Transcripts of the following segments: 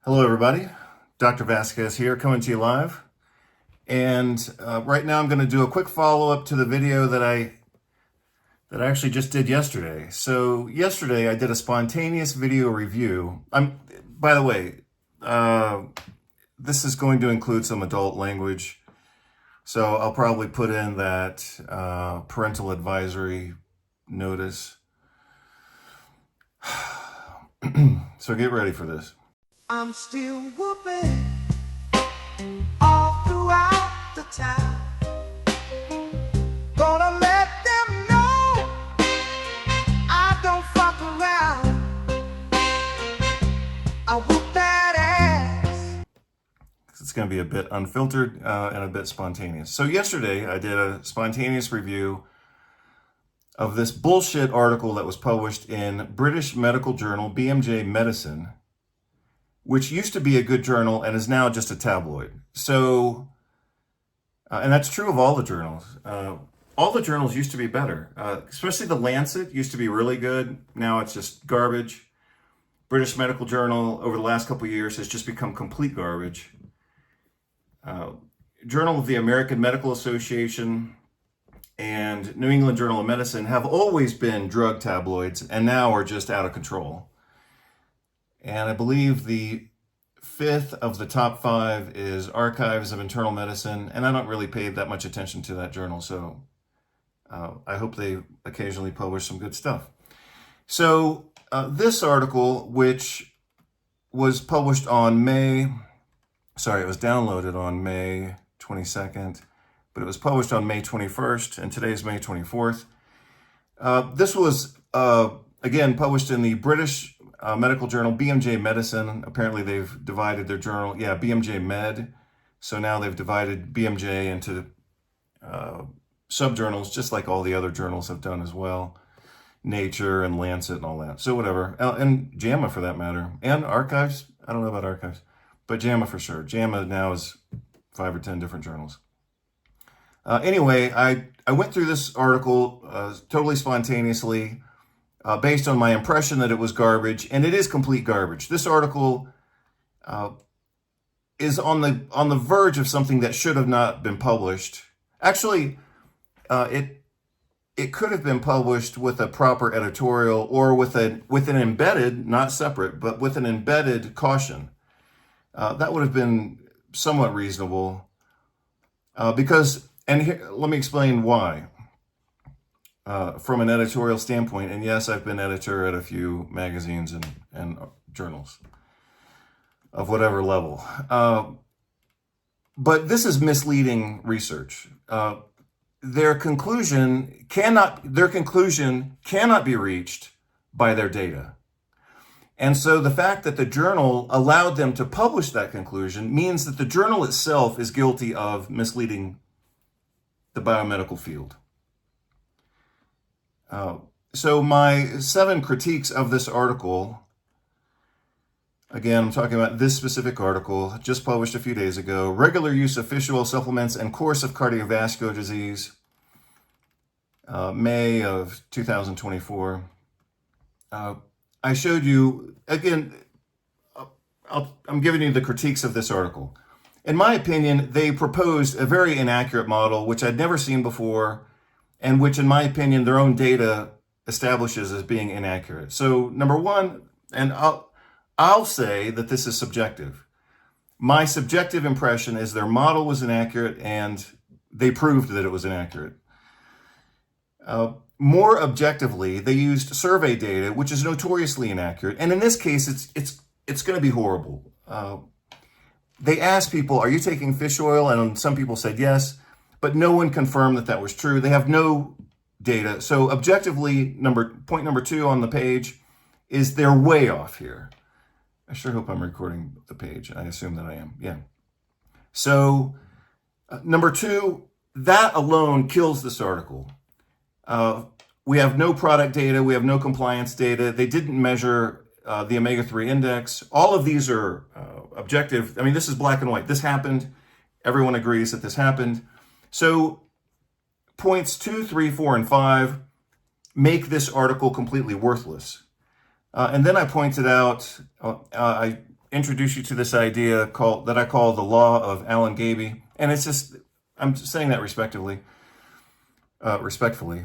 Hello, everybody. Dr. Vasquez here, coming to you live. And right now I'm going to do a quick follow-up to the video that I actually just did yesterday. So yesterday I did a spontaneous video review. By the way, this is going to include some adult language. So I'll probably put in that parental advisory notice. So get ready for this. I'm still whooping all throughout the town. Gonna let them know I don't fuck around. I whoop that ass. It's going to be a bit unfiltered and a bit spontaneous. So yesterday I did a spontaneous review of this bullshit article that was published in British medical journal BMJ Medicine, which used to be a good journal and is now just a tabloid. So, and that's true of all the journals. All the journals used to be better, especially the Lancet used to be really good. Now it's just garbage. British Medical Journal over the last couple of years has just become complete garbage. Journal of the American Medical Association and New England Journal of Medicine have always been drug tabloids and now are just out of control. And I believe the fifth of the top five is Archives of Internal Medicine, and I don't really pay that much attention to that journal, so I hope they occasionally publish some good stuff. So this article, which was published on it was downloaded on May 22nd, but it was published on May 21st, and today is May 24th. This was, again, published in the British medical journal BMJ Medicine. Apparently they've divided their journal, BMJ Med. So now they've divided BMJ into subjournals, just like all the other journals have done as well. Nature and Lancet and all that. So whatever. And JAMA for that matter. And Archives. I don't know about Archives, but JAMA for sure. JAMA now is 5 or 10 different journals. Anyway, I went through this article totally spontaneously, based on my impression that it was garbage, and it is complete garbage. This article is on the verge of something that should have not been published. Actually, it could have been published with a proper editorial or with an embedded, not separate, but with an embedded caution. That would have been somewhat reasonable, because, and here, let me explain why. From an editorial standpoint, and yes, I've been editor at a few magazines and journals of whatever level. But this is misleading research. Their conclusion cannot be reached by their data. And so the fact that the journal allowed them to publish that conclusion means that the journal itself is guilty of misleading the biomedical field. So my 7 critiques of this article, again, I'm talking about this specific article, just published a few days ago, regular use of fish oil supplements and course of cardiovascular disease, May of 2024. I showed you, again, I'm giving you the critiques of this article. In my opinion, they proposed a very inaccurate model, which I'd never seen before, and which, in my opinion, their own data establishes as being inaccurate. So, number one, and I'll say that this is subjective. My subjective impression is their model was inaccurate, and they proved that it was inaccurate. More objectively, they used survey data, which is notoriously inaccurate, and in this case, it's going to be horrible. They asked people, "Are you taking fish oil?" And some people said yes. But no one confirmed that that was true. They have no data. So objectively, point number 2 on the page is they're way off here. I sure hope I'm recording the page. I assume that I am. Yeah. So number 2, that alone kills this article. We have no product data. We have no compliance data. They didn't measure the omega-3 index. All of these are objective. I mean, this is black and white. This happened. Everyone agrees that this happened. So points 2, 3, 4, and 5 make this article completely worthless. And then I pointed out, I introduce you to this idea that I call the law of Alan Gaby, and it's just, I'm saying that respectively, respectfully,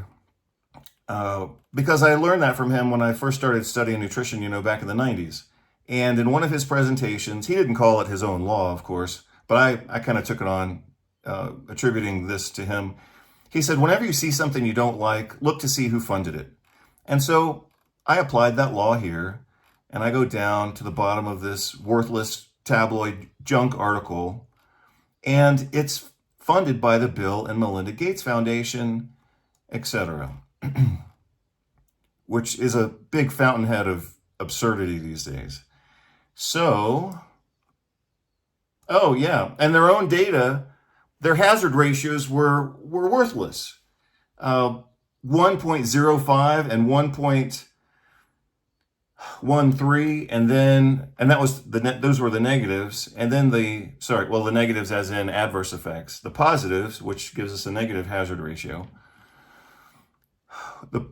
because I learned that from him when I first started studying nutrition, back in the 90s. And in one of his presentations, he didn't call it his own law, of course, but I kind of took it on, attributing this to him. He said, whenever you see something you don't like, look to see who funded it. And so I applied that law here, and I go down to the bottom of this worthless tabloid junk article, and it's funded by the Bill and Melinda Gates Foundation, etc., which is a big fountainhead of absurdity these days. So, oh yeah, and their own data, their hazard ratios were worthless. 1.05 and 1.13, and that was those were the negatives, and then the negatives as in adverse effects. The positives, which gives us a negative hazard ratio. The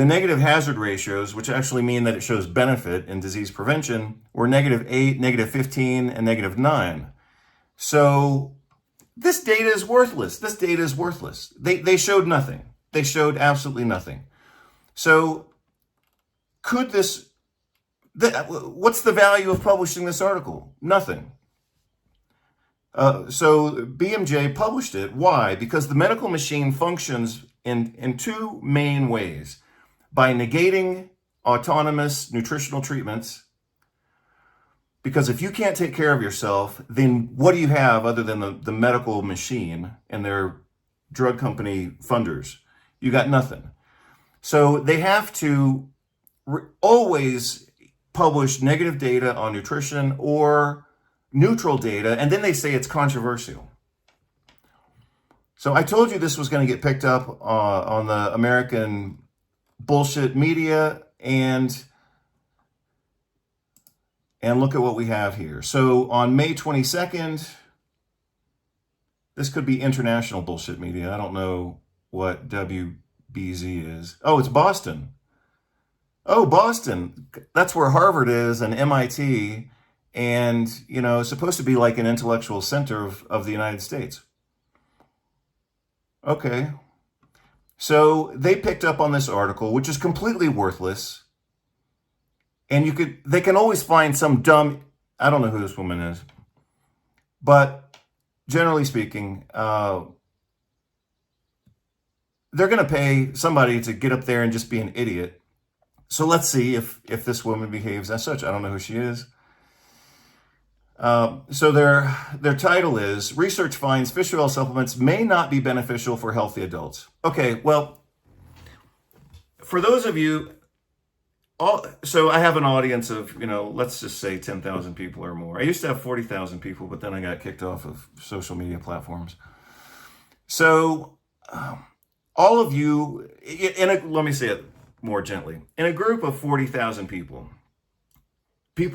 negative hazard ratios, which actually mean that it shows benefit in disease prevention, were -8, -15, and -9. So this data is worthless. This data is worthless. They showed nothing. They showed absolutely nothing. So what's the value of publishing this article? Nothing. So BMJ published it. Why? Because the medical machine functions in two main ways. By negating autonomous nutritional treatments, because if you can't take care of yourself, then what do you have other than the medical machine and their drug company funders? You got nothing. So they have to always publish negative data on nutrition or neutral data, and then they say it's controversial. So I told you this was going to get picked up on the American bullshit media, and look at what we have here. So on May 22nd, this could be international bullshit media. I don't know what WBZ is. Oh, it's Boston. Oh, Boston. That's where Harvard is and MIT, and, it's supposed to be like an intellectual center of the United States. Okay. So they picked up on this article, which is completely worthless. And they can always find some dumb, I don't know who this woman is, but generally speaking, they're going to pay somebody to get up there and just be an idiot. So let's see if this woman behaves as such. I don't know who she is. So their title is, Research Finds Fish Oil Supplements May Not Be Beneficial for Healthy Adults. Okay, well, for those of you, so I have an audience of, let's just say 10,000 people or more. I used to have 40,000 people, but then I got kicked off of social media platforms. So all of you, let me say it more gently, in a group of 40,000 people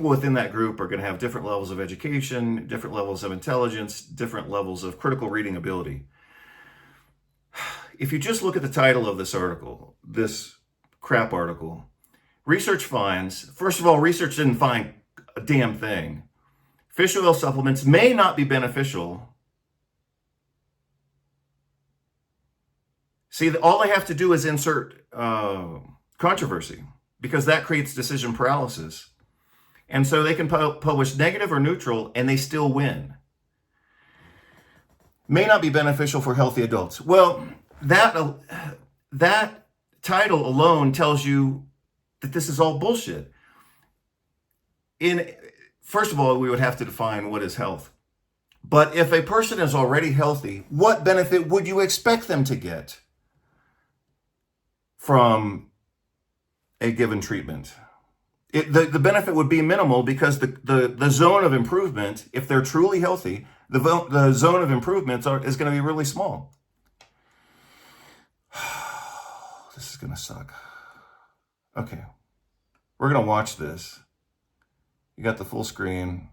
within that group are going to have different levels of education, different levels of intelligence, different levels of critical reading ability. If you just look at the title of this article, this crap article, research finds, first of all, research didn't find a damn thing. Fish oil supplements may not be beneficial. See, all they have to do is insert controversy, because that creates decision paralysis. And so they can publish negative or neutral, and they still win. May not be beneficial for healthy adults. Well, that title alone tells you that this is all bullshit. First of all, we would have to define what is health. But if a person is already healthy, what benefit would you expect them to get from a given treatment? The benefit would be minimal, because the zone of improvement, if they're truly healthy, the zone of improvements is going to be really small. This is going to suck. Okay. We're going to watch this. You got the full screen.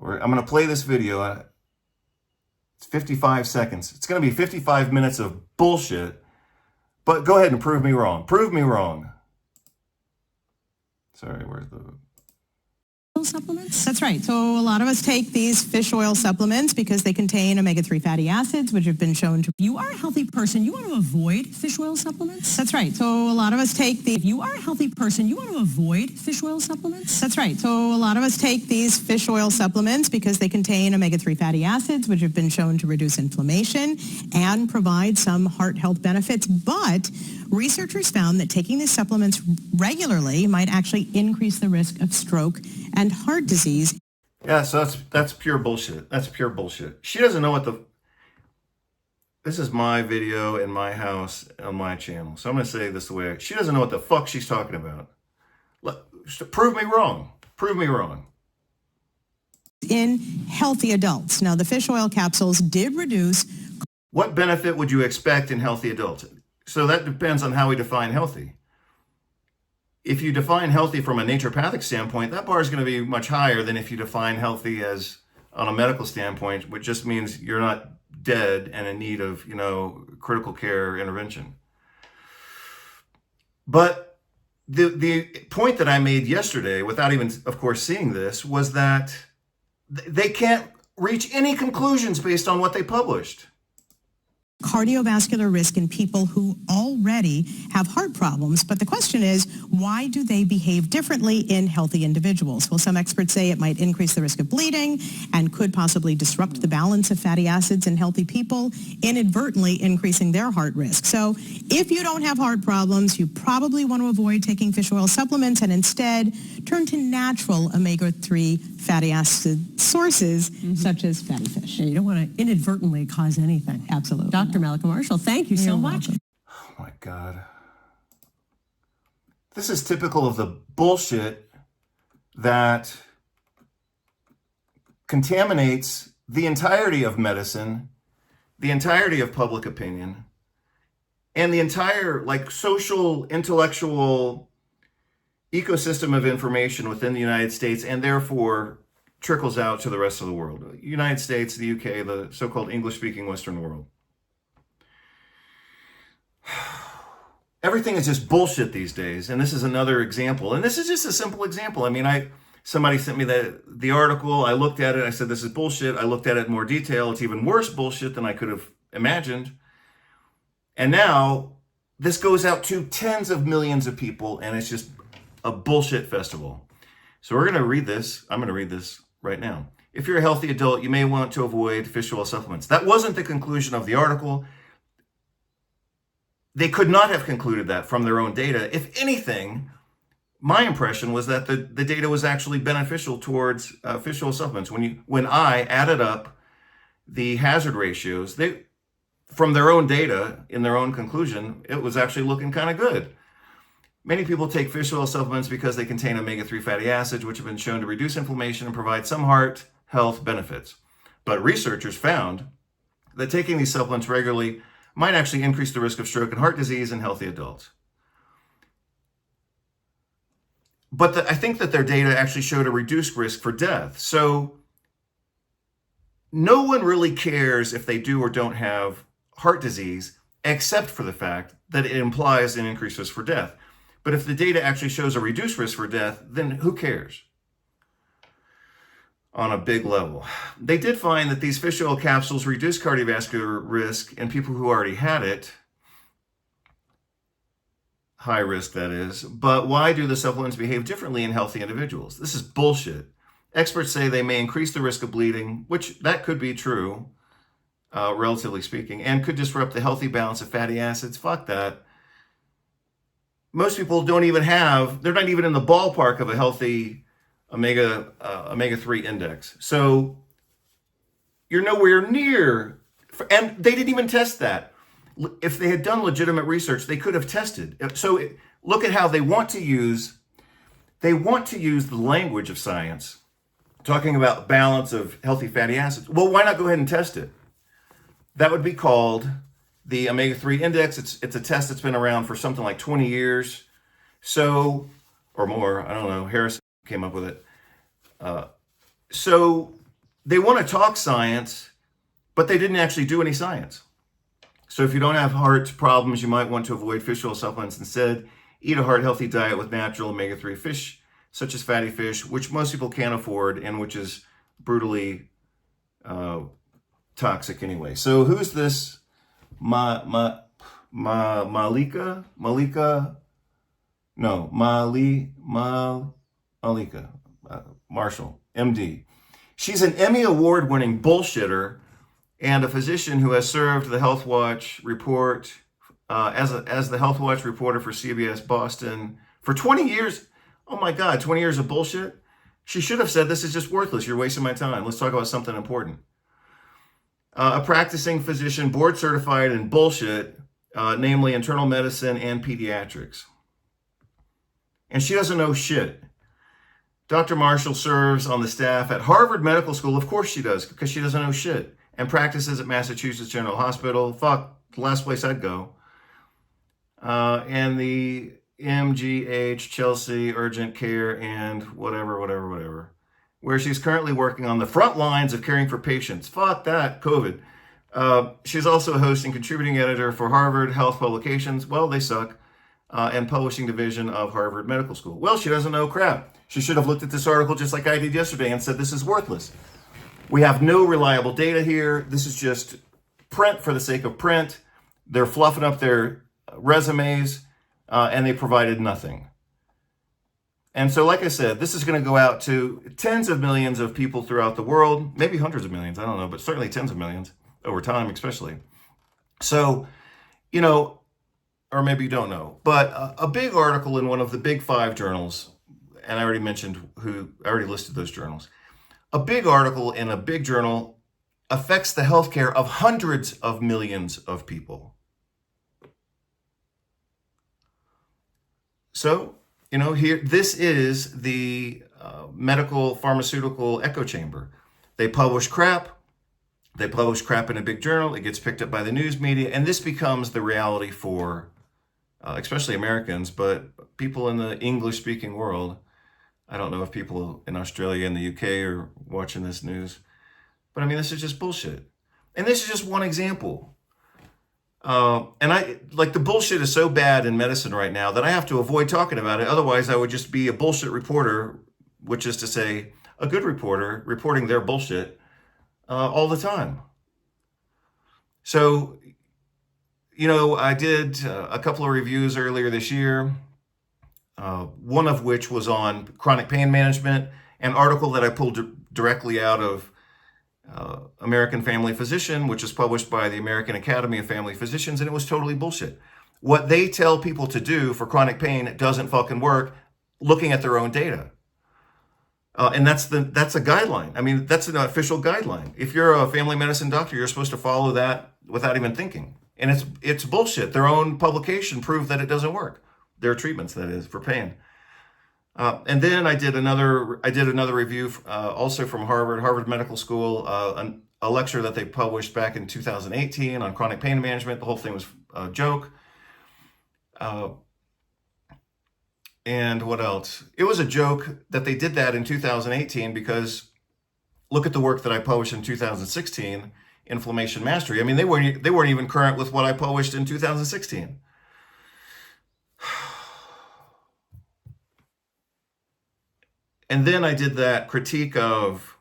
I'm going to play this video. It's 55 seconds. It's going to be 55 minutes of bullshit. But go ahead and prove me wrong. Prove me wrong. Sorry, where's the... oil supplements? That's right. So a lot of us take these fish oil supplements because they contain omega-3 fatty acids, which have been shown to... You are a healthy person. You want to avoid fish oil supplements? That's right. So a lot of us take the... If you are a healthy person, you want to avoid fish oil supplements? That's right. So a lot of us take these fish oil supplements because they contain omega-3 fatty acids, which have been shown to reduce inflammation and provide some heart health benefits. But researchers found that taking these supplements regularly might actually increase the risk of stroke and heart disease. Yeah, so that's pure bullshit. That's pure bullshit. She doesn't know what the... This is my video in my house on my channel. So I'm going to say this the way... She doesn't know what the fuck she's talking about. Prove me wrong. Prove me wrong. In healthy adults. Now, the fish oil capsules did reduce... What benefit would you expect in healthy adults? So that depends on how we define healthy. If you define healthy from a naturopathic standpoint, that bar is going to be much higher than if you define healthy as on a medical standpoint, which just means you're not dead and in need of, critical care intervention. But the point that I made yesterday, without even, of course, seeing this, was that they can't reach any conclusions based on what they published. Cardiovascular risk in people who already have heart problems. But the question is, why do they behave differently in healthy individuals? Well, some experts say it might increase the risk of bleeding and could possibly disrupt the balance of fatty acids in healthy people, inadvertently increasing their heart risk. So if you don't have heart problems, you probably want to avoid taking fish oil supplements and instead turn to natural omega-3 fatty acid sources, such as fatty fish. Yeah, you don't want to inadvertently cause anything. Absolutely. Dr. Malika Marshall, thank you so much. Welcome. Oh my God. This is typical of the bullshit that contaminates the entirety of medicine, the entirety of public opinion, and the entire social, intellectual ecosystem of information within the United States, and therefore trickles out to the rest of the world. United States, the UK, the so-called English-speaking Western world. Everything is just bullshit these days, and this is another example. And this is just a simple example. I mean, somebody sent me the article. I looked at it. I said, this is bullshit. I looked at it in more detail. It's even worse bullshit than I could have imagined. And now this goes out to tens of millions of people, and it's just a bullshit festival. So we're going to read this. I'm going to read this right now. If you're a healthy adult, you may want to avoid fish oil supplements. That wasn't the conclusion of the article. They could not have concluded that from their own data. If anything, my impression was that the data was actually beneficial towards fish oil supplements. When I added up the hazard ratios, from their own data, in their own conclusion, it was actually looking kind of good. Many people take fish oil supplements because they contain omega-3 fatty acids, which have been shown to reduce inflammation and provide some heart health benefits. But researchers found that taking these supplements regularly might actually increase the risk of stroke and heart disease in healthy adults. But I think that their data actually showed a reduced risk for death. So no one really cares if they do or don't have heart disease, except for the fact that it implies an increased risk for death. But if the data actually shows a reduced risk for death, then who cares? On a big level. They did find that these fish oil capsules reduce cardiovascular risk in people who already had it. High risk, that is. But why do the supplements behave differently in healthy individuals? This is bullshit. Experts say they may increase the risk of bleeding, which that could be true, relatively speaking, and could disrupt the healthy balance of fatty acids. Fuck that. Most people they're not even in the ballpark of a healthy omega-3 index. So you're nowhere near, and they didn't even test that. If they had done legitimate research, they could have tested. So look at how they want to use the language of science, talking about balance of healthy fatty acids. Well, why not go ahead and test it? That would be called the omega-3 index. It's a test that's been around for something like 20 years. So, or more, I don't know, Harris came up with it. So they want to talk science, but they didn't actually do any science. So if you don't have heart problems, you might want to avoid fish oil supplements instead. Eat a heart-healthy diet with natural omega-3 fish such as fatty fish, which most people can't afford and which is brutally toxic anyway. So who's this Malika? Malika Marshall, MD. She's an Emmy Award-winning bullshitter and a physician who has served the Health Watch report as the Health Watch reporter for CBS Boston for 20 years. Oh my God, 20 years of bullshit? She should have said, this is just worthless. You're wasting my time. Let's talk about something important. A practicing physician, board certified in bullshit, namely internal medicine and pediatrics. And she doesn't know shit. Dr. Marshall serves on the staff at Harvard Medical School. Of course she does, because she doesn't know shit. And practices at Massachusetts General Hospital. Fuck, the last place I'd go. And the MGH, Chelsea, Urgent Care, and whatever, where she's currently working on the front lines of caring for patients. Fuck that, COVID. She's also a host and contributing editor for Harvard Health Publications. Well, they suck. And publishing division of Harvard Medical School. Well, she doesn't know crap. She should have looked at this article just like I did yesterday and said, this is worthless. We have no reliable data here. This is just print for the sake of print. They're fluffing up their resumes, and they provided nothing. And so, like I said, this is going to go out to tens of millions of people throughout the world, maybe hundreds of millions, I don't know, but certainly tens of millions over time, especially. So, you know, or maybe you don't know, but a big article in one of the big 5 journals, and I already listed those journals. A big article in a big journal affects the healthcare of hundreds of millions of people. So, you know, this is the medical pharmaceutical echo chamber. They publish crap. They publish crap in a big journal. It gets picked up by the news media, and this becomes the reality for especially Americans, but people in the English-speaking world. I don't know if people in Australia and the UK are watching this news, but I mean, this is just bullshit. And this is just one example. The bullshit is so bad in medicine right now that I have to avoid talking about it. Otherwise, I would just be a bullshit reporter, which is to say, a good reporter reporting their bullshit all the time. So, you know, I did a couple of reviews earlier this year, one of which was on chronic pain management, an article that I pulled directly out of American Family Physician, which is published by the American Academy of Family Physicians, and it was totally bullshit. What they tell people to do for chronic pain doesn't fucking work, looking at their own data. And that's a guideline. I mean, that's an official guideline. If you're a family medicine doctor, you're supposed to follow that without even thinking. And it's bullshit. Their own publication proved that it doesn't work. Their treatments, that is, for pain. And then I did another review also from Harvard Medical School, a lecture that they published back in 2018 on chronic pain management. The whole thing was a joke. And what else? It was a joke that they did that in 2018 because look at the work that I published in 2016, Inflammation Mastery. I mean, they weren't even current with what I published in 2016. And then I did that critique of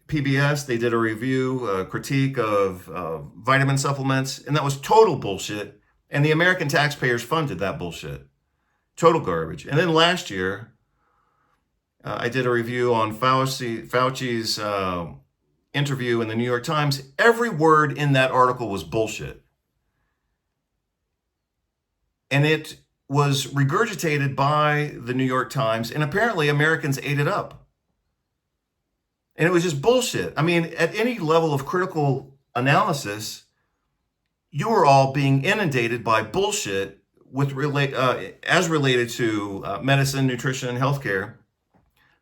PBS. They did a review, critique of vitamin supplements, and that was total bullshit. And the American taxpayers funded that bullshit. Total garbage. And then last year, I did a review on Fauci's interview in the New York Times. Every word in that article was bullshit. And it was regurgitated by the New York Times, and apparently Americans ate it up. And it was just bullshit. I mean, at any level of critical analysis, you are all being inundated by bullshit as related to medicine, nutrition, and healthcare,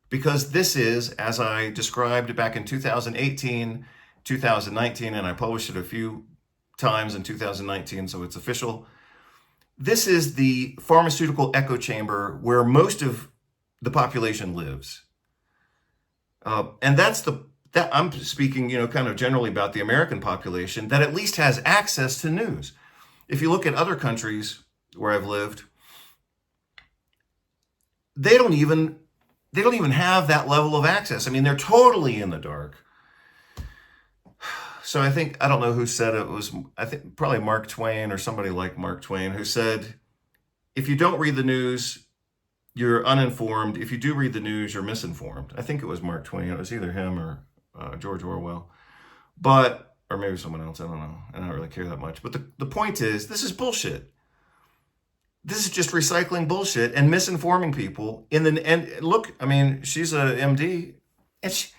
because this is, as I described back in 2018, 2019, and I published it a few times in 2019, so it's official. This is the pharmaceutical echo chamber where most of the population lives. And that I'm speaking, kind of generally about the American population that at least has access to news. If you look at other countries where I've lived, they don't even have that level of access. I mean, they're totally in the dark. So I don't know who said it was, I think probably Mark Twain or somebody like Mark Twain, who said, if you don't read the news, you're uninformed. If you do read the news, you're misinformed. I think it was Mark Twain. It was either him or George Orwell, or maybe someone else. I don't know. I don't really care that much. But the point is, this is bullshit. This is just recycling bullshit and misinforming people. And look, I mean, she's a MD, and she,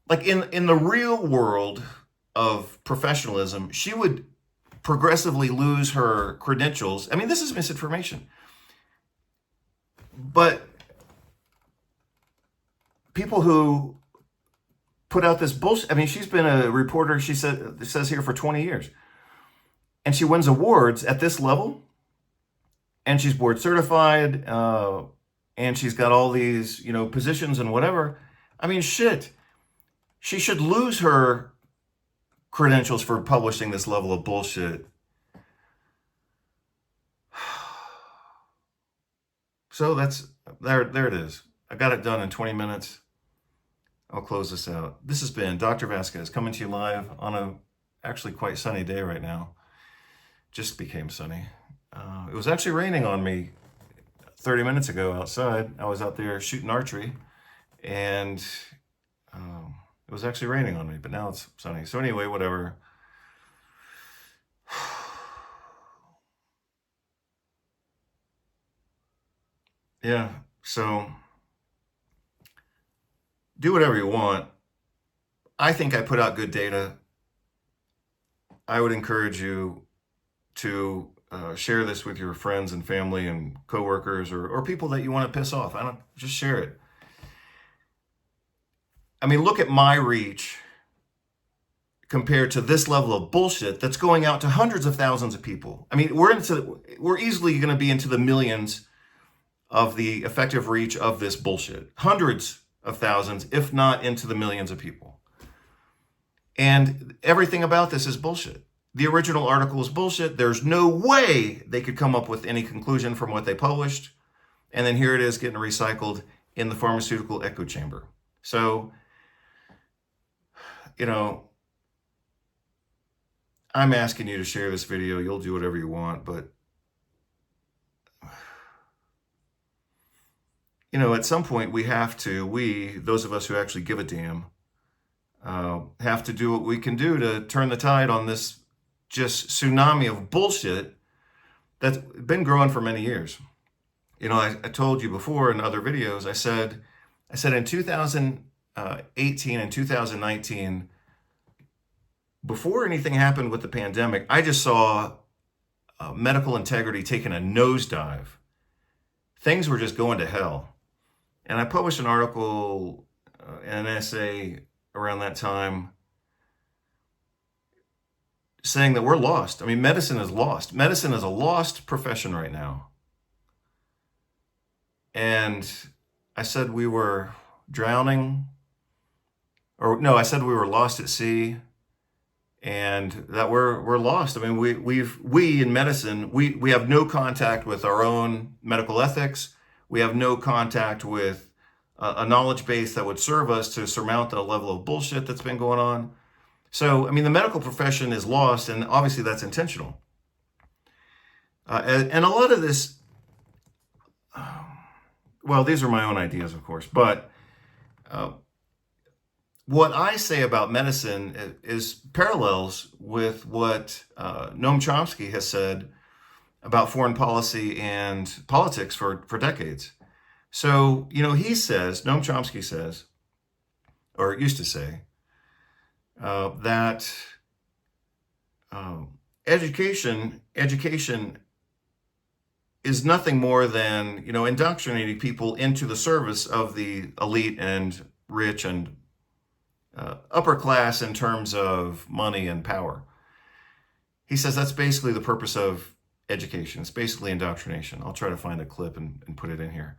like in the real world of professionalism, she would progressively lose her credentials. I mean, this is misinformation. But people who put out this bullshit, I mean, she's been a reporter, she says here, for 20 years. And she wins awards at this level. And she's board certified. And she's got all these, positions and whatever. I mean, shit. She should lose her credentials for publishing this level of bullshit. So there it is. I got it done in 20 minutes. I'll close this out. This has been Dr. Vasquez coming to you live on a actually quite sunny day right now. Just became sunny. It was actually raining on me 30 minutes ago outside. I was out there shooting archery, and it was actually raining on me, but now it's sunny. So anyway, whatever. Yeah, so do whatever you want. I think I put out good data. I would encourage you to share this with your friends and family and coworkers or people that you want to piss off. Just share it. I mean, look at my reach compared to this level of bullshit that's going out to hundreds of thousands of people. I mean, we're easily going to be into the millions of the effective reach of this bullshit. Hundreds of thousands, if not into the millions of people. And everything about this is bullshit. The original article is bullshit. There's no way they could come up with any conclusion from what they published. And then here it is getting recycled in the pharmaceutical echo chamber. So, I'm asking you to share this video. You'll do whatever you want, but at some point those of us who actually give a damn, have to do what we can do to turn the tide on this just tsunami of bullshit that's been growing for many years. I told you before in other videos, I said in 2018 and 2019, before anything happened with the pandemic, I just saw medical integrity taking a nosedive. Things were just going to hell. And I published an article, an essay around that time, saying that we're lost. I mean, medicine is lost. Medicine is a lost profession right now. And I said we were drowning, I said we were lost at sea, and that we're lost. I mean, we in medicine, we have no contact with our own medical ethics. We have no contact with a knowledge base that would serve us to surmount the level of bullshit that's been going on. So, I mean, the medical profession is lost, and obviously that's intentional. And a lot of this, these are my own ideas, of course, but what I say about medicine is parallels with what Noam Chomsky has said about foreign policy and politics for decades. So, Noam Chomsky says, or used to say, that education is nothing more than, indoctrinating people into the service of the elite and rich and upper class in terms of money and power. He says that's basically the purpose of education. It's basically indoctrination. I'll try to find a clip and put it in here.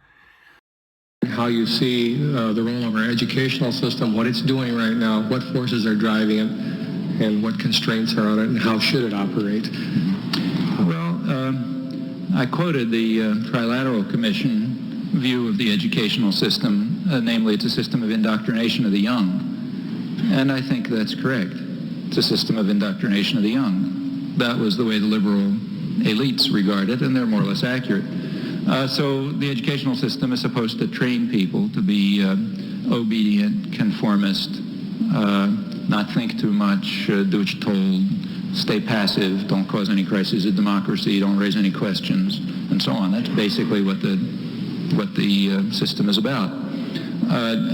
How you see the role of our educational system, what it's doing right now, what forces are driving it, and what constraints are on it, and how should it operate? Well, I quoted the Trilateral Commission view of the educational system, namely it's a system of indoctrination of the young. And I think that's correct. It's a system of indoctrination of the young. That was the way the liberal elites regard it, and they're more or less accurate. So the educational system is supposed to train people to be obedient, conformist, not think too much, do what you're told, stay passive, don't cause any crises of democracy, don't raise any questions, and so on. That's basically what the system is about.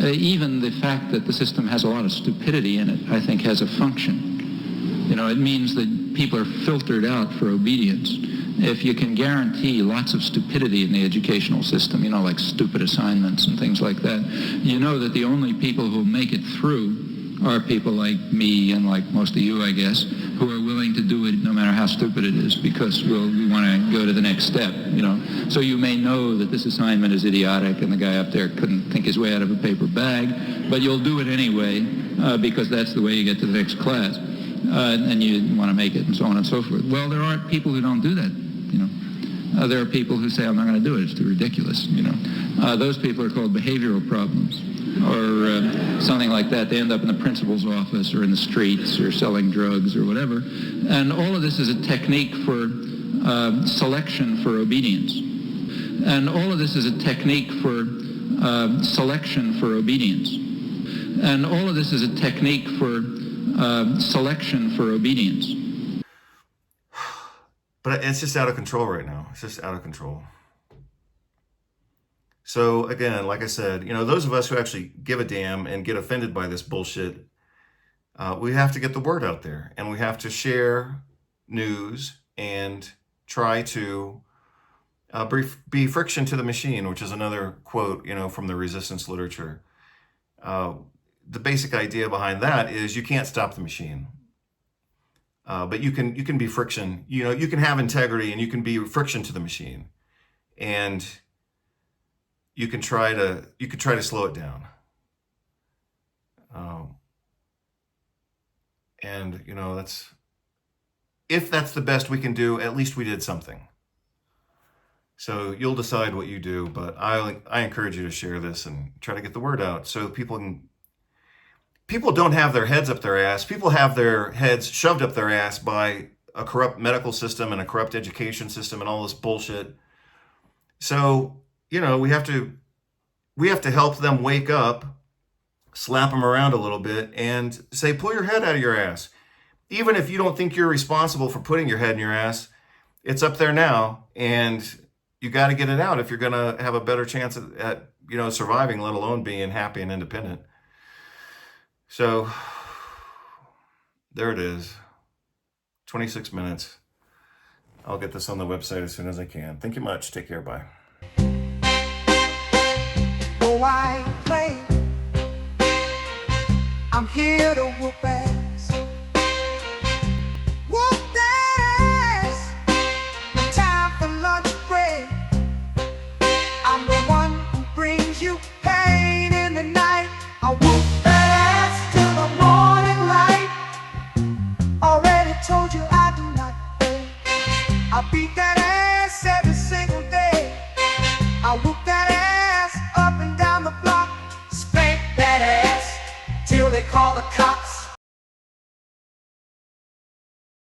Even the fact that the system has a lot of stupidity in it, I think, has a function. You know, it means that people are filtered out for obedience. If you can guarantee lots of stupidity in the educational system, you know, like stupid assignments and things like that, you know that the only people who make it through are people like me and like most of you, I guess, who are willing to do it no matter how stupid it is, because we want to go to the next step, you know. So you may know that this assignment is idiotic and the guy up there couldn't think his way out of a paper bag, but you'll do it anyway because that's the way you get to the next class. And you want to make it, and so on and so forth. Well, there aren't people who don't do that, you know. There are people who say, I'm not going to do it, it's too ridiculous, you know. Those people are called behavioral problems, or something like that. They end up in the principal's office or in the streets or selling drugs or whatever. And all of this is a technique for selection for obedience. And all of this is a technique for selection for obedience. And all of this is a technique for selection for obedience. But it's just out of control right now. It's just out of control. So again, like I said, you know, those of us who actually give a damn and get offended by this bullshit, we have to get the word out there, and we have to share news and try to be friction to the machine, which is another quote, you know, from the resistance literature. The basic idea behind that is you can't stop the machine, but you can be friction. You know, you can have integrity and you can be friction to the machine, and you can try to slow it down. And you know, if that's the best we can do, at least we did something. So you'll decide what you do, but I encourage you to share this and try to get the word out so people don't have their heads up their ass. People have their heads shoved up their ass by a corrupt medical system and a corrupt education system and all this bullshit. So, you know, we have to help them wake up, slap them around a little bit, and say, pull your head out of your ass. Even if you don't think you're responsible for putting your head in your ass, it's up there now, and you got to get it out if you're going to have a better chance at you know, surviving, let alone being happy and independent. So there it is, 26 minutes. I'll get this on the website as soon as I can. Thank you much. Take care. Bye. No, I ain't playing. I'm here to whoop ass. Whoop that ass. No time for lunch break. I'm the one who brings you pain in the night. I whoop that ass till the morning light. Already told you I do not beg. I beat that ass every single day. I whoop that ass up and down the block. Spank that ass till they call the cops.